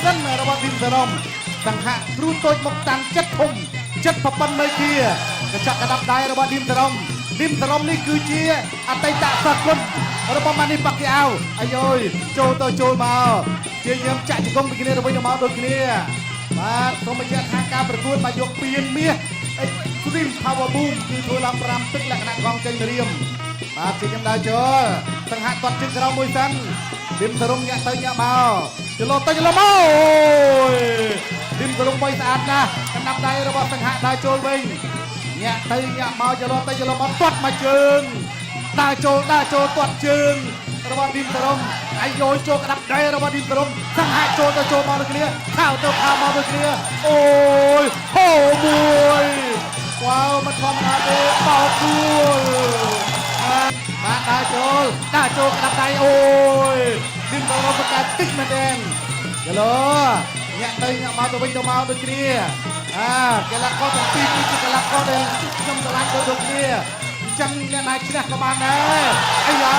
សិនរបស់ឌីមសរំសង្ហៈគ្រូតូចមកតាំងចិត្តធំចិត្តប្រប៉ុនមេគាកញ្ចក់កណ្ដាប់ដៃរបស់ឌីមសរំនេះគឺជាអតីតសកលរបស់ម៉ានីប៉ាគីអាវអាយយចូលទៅចូលមកជាយាមចាក់ជង្គង់ពីគ្នាទៅវិញទៅមកដូចគ្នាបាទសូមបញ្ជាក់ថាការប្រកួតមកយកពៀនមាស Extreme Power Boom គឺធ្វើឡើង5ទឹកលក្ខណៈកងចេញទៅរៀមបាទជាខ្ញុំដើរចូលសង្ហៈគាត់ជិះក្រោមមួយសិនឌីមសរំញាក់ទៅញាក់មកចលោទៅចលោមកឌីមសរំបីស្អាតណាស់កណ្ដាប់ដៃរបស់សង្ហៈដើរចូលវិញញាក់ទៅញាក់មកចលោទៅចលោមកទាត់មកជើងដើរចូលទាត់ជើងរបស់ឌីមសរំអាយយចូលកណ្ដាប់ដៃរបស់ឌីមសរំសង្ហៈចូលទៅចូលមកដូចគ្នាខាវទៅខាវមកដូចគ្នាអូយហូមួយវ៉ាវមិនធម្មតាទេបោកគួលបាទដើរចូលកណ្ដាប់ដៃអូយឌីមសរំប្រកាសតិចមែនទេយឡូញាក់ទៅញាក់មកទៅវិញទៅមកដូចគ្នាកីឡាករទាំងពីរគឺជាកីឡាករដែលខ្ញុំស្រឡាញ់ដូចគ្នាចឹងអ្នកណាឈ្នះក៏បានដែរអាយ៉ា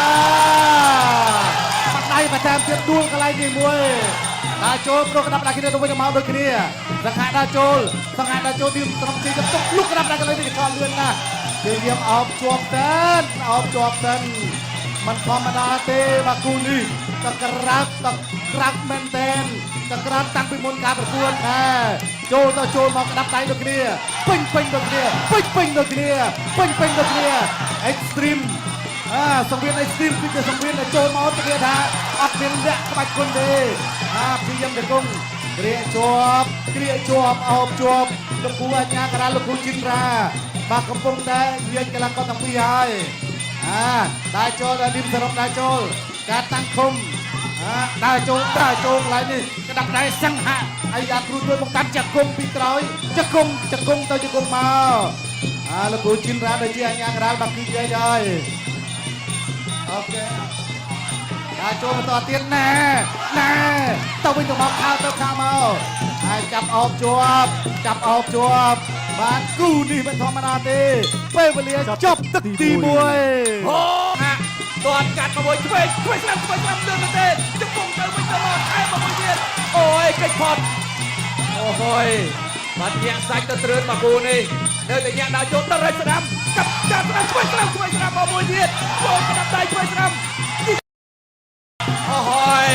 បាត់ដៃប្រចាំទៀតដួលកន្លែងនេះមួយដើរចូលព្រោះកណ្ដាប់ដៃគ្នាទៅវិញទៅមកដូចគ្នាសង្ហៈដើរចូលទីត្រង់ជិះទៅទុកលុកកណ្ដាប់ដៃកន្លែងនេះក៏លឿនណាស់ជាយាមអោបជាប់សិនមិនធម្មតាទេបាទគូនេះតក្រាក់មែនតែនតក្រាក់តាំងពីមុនការប្រកួតដែរចូលមកកណ្ដាប់ដៃដូចគ្នាពេញដូចគ្នា Extreme សង្វៀន Extreme គឺជាសង្វៀនដែលចូលមកទៅថាអត់មានលក្ខក្បាច់គុណទេព្យាយាមទៅគង់គ្រាជាប់អោបជាប់លោកគ្រូអាជ្ញាការាលោកគ្រូជីនរាបាទកំពុងតែរៀនកីឡាករទាំងពីរហើយដើរចូលដល់ឌីមសរំដើរចូលការតាំងឃុំដើរចូលកន្លែងនេះកណ្ដាប់ដៃសង្ហៈអាយ៉ាគ្រូជួយមកកាន់ចាក់គុំពីក្រោយចាក់គុំទៅចាក់គុំមកលោកគ្រូជីនរាដូចជាអាជ្ញាការាបាក់គីយាយហើយអូខេដើរចូលបន្តទៀតណែទៅវិញទៅមកខាវមកហើយចាប់អោបជាប់បាទគូនេះមិនធម្មតាទេពេលវេលាចប់ទឹកទី1ទាត់កាត់មកមួយឆ្វេងស្រាប់លឿនមែនទេជង្គង់ទៅវិញទៅមកថែមមកមួយទៀតអូយកិច្ចផុតអូយបាត់ញាក់សាច់ទៅត្រឿនមកគូនេះនៅតែញាក់ដើរចូលទៅរែកស្ដាំកាប់ស្ដាំឆ្វេងស្ដាំមកមួយទៀតចូលកណ្ដាប់ដៃឆ្វេងស្ដាំអូយ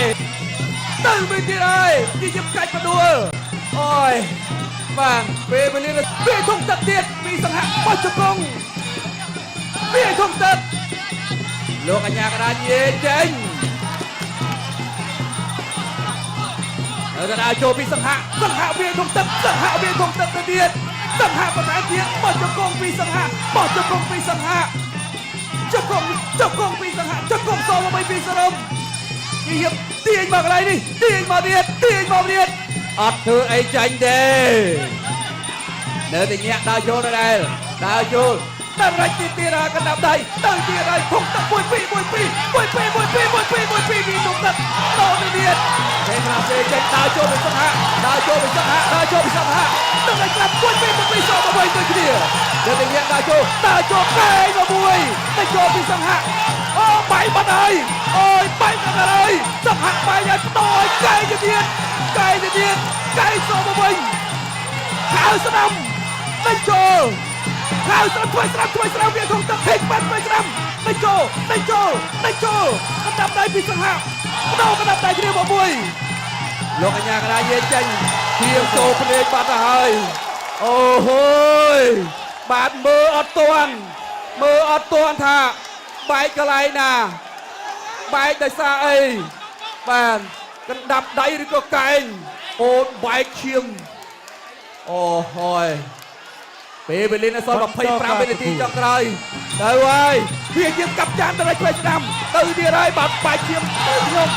ទៅវិញទៀតហើយនិយាយកាច់មកដួលអូយបាទពេលវេលាវាធំទឹកទៀតពីសង្ហៈបោះជង្គង់វាធំទឹកលោកអាជ្ញាកណ្ដាលនិយាយចេញកណ្ដាលចូលពីសង្ហៈវាធំទឹកទៅទៀតសង្ហៈបន្តទៀតបោះជង្គង់ពីសង្ហៈជង្គង់ពីសង្ហៈជង្គង់សូមមកពីសរំនិយាយទាញមកកន្លែងនេះទាញមកទៀតអត់ធ្វើអីចាញ់ទេនៅតែញាក់ដើរចូលដែរដើរចូលដល់រ៉ាច់ទៀតកណ្ដាប់ដៃទៅទៀតហើយធំទឹក1 2 ពីធំទឹកតទៅទៀតពេលណាពេលចេញដើរចូលពីសង្ហៈទៅឲ្យក្រាប1 2 សូមមកវិញដូចគ្នានៅតែញាក់ដើរចូលកែងមកមួយទៅចូលពីសង្ហៈអូបាយបាត់ហើយសង្ហៈបាយហើយបន្តឲ្យកែងទៅទៀតកែងសូមមកវិញខាវស្ដាំទៅចូលខាវស្ដាំធ្វើស្ដាំវាធំទឹកហិចបាត់ធ្វើស្ដាំទៅចូលកណ្ដាប់ដៃពីសង្ហៈបដោកណ្ដាប់ដៃគ្នាមកមួយលោកអាជ្ញាកណ្ដាលយាយចេញគ្រាចូលភ្នែកបាត់ទៅហើយអូហូយបាទមើលអត់ទាន់ថាបែកកន្លែងណាបែកដោយសារអីបាទកណ្ដាប់ដៃឬក៏កែងអូនបែកឈាមអូហូយពេលវេលានៅសល់25វិនាទីចុងក្រោយទៅហើយវាជាកាប់ចានទៅឲ្យឆ្វេងស្ដាំទៅទៀតហើយបាទបែកឈាមទៅខ្ញុំ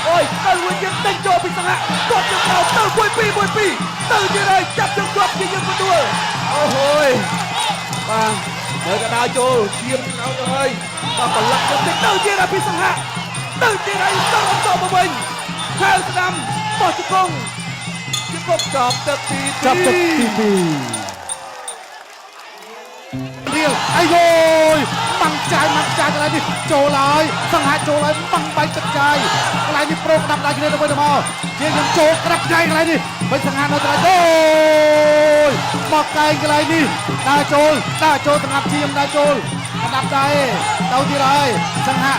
អូយទៅវិញទៀតដេញចូលពីសង្ហៈគាត់ទៅក្រោយទៅ1 2 ទៅទៀតហើយចាប់ជើងគាត់ជាយើងបន្ដួលអូហូយបាទនៅកណ្ដាលចូលឈាមក្រោយទៅហើយបាទប្រឡាក់ទៅទៀតហើយពីសង្ហៈទៅទៀតហើយទៅមកវិញខាវស្ដាំបោះជង្គង់ចាប់ទឹកទី2រៀលអាយយបាំង ចាយមកចាយកន្លែងនេះចូលហើយសង្ហាចូលហើយបាំងបែកទឹកចាយកន្លែងនេះប្រូក្តាប់ដៃគ្នាទៅវិញទៅមកជាខ្ញុំចូលក្តាប់ចាយកន្លែងនេះមិនសង្ហានៅត្រៃអូយមកកែងកន្លែងនេះដើរចូលសម្រាប់ជាមដើរចូលក្តាប់ដៃទៅទៀតហើយសង្ហា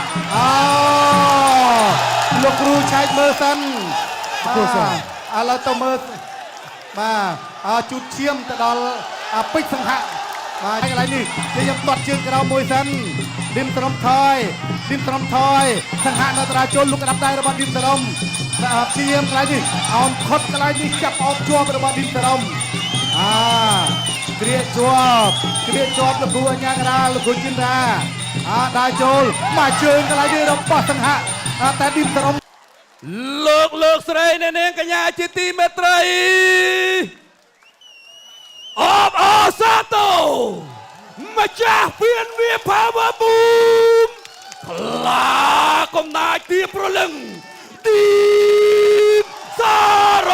លោកគ្រូឆែកមើលសិនឥឡូវទៅមើលបាទជូតឈាមទៅដល់ពេជ្រសង្ហាបាទកន្លែងនេះខ្ញុំបត់ជើងក្រោមមួយសិនឌីមត្រំថយសង្ហានៅតារាចូលលោកក្តាប់ដៃរបស់ឌីមត្រំព្យាយាមកន្លែងនេះអោនខុតកន្លែងនេះចាប់អោបជាប់របស់ឌីមត្រំគ្រាជាប់លោកគ្រូអញ្ញាកដាលោកគ្រូចិនរាដើរចូលមកជើងកន្លែងនេះរបស់សង្ហាតែឌីមត្រំលោកស្រីអ្នកនាងកញ្ញាជាទីមេត្រីអបអសាទរម្ចាស់ពៀនវា Power Boom ខ្លាកំណាចទីប្រលឹងទីសារ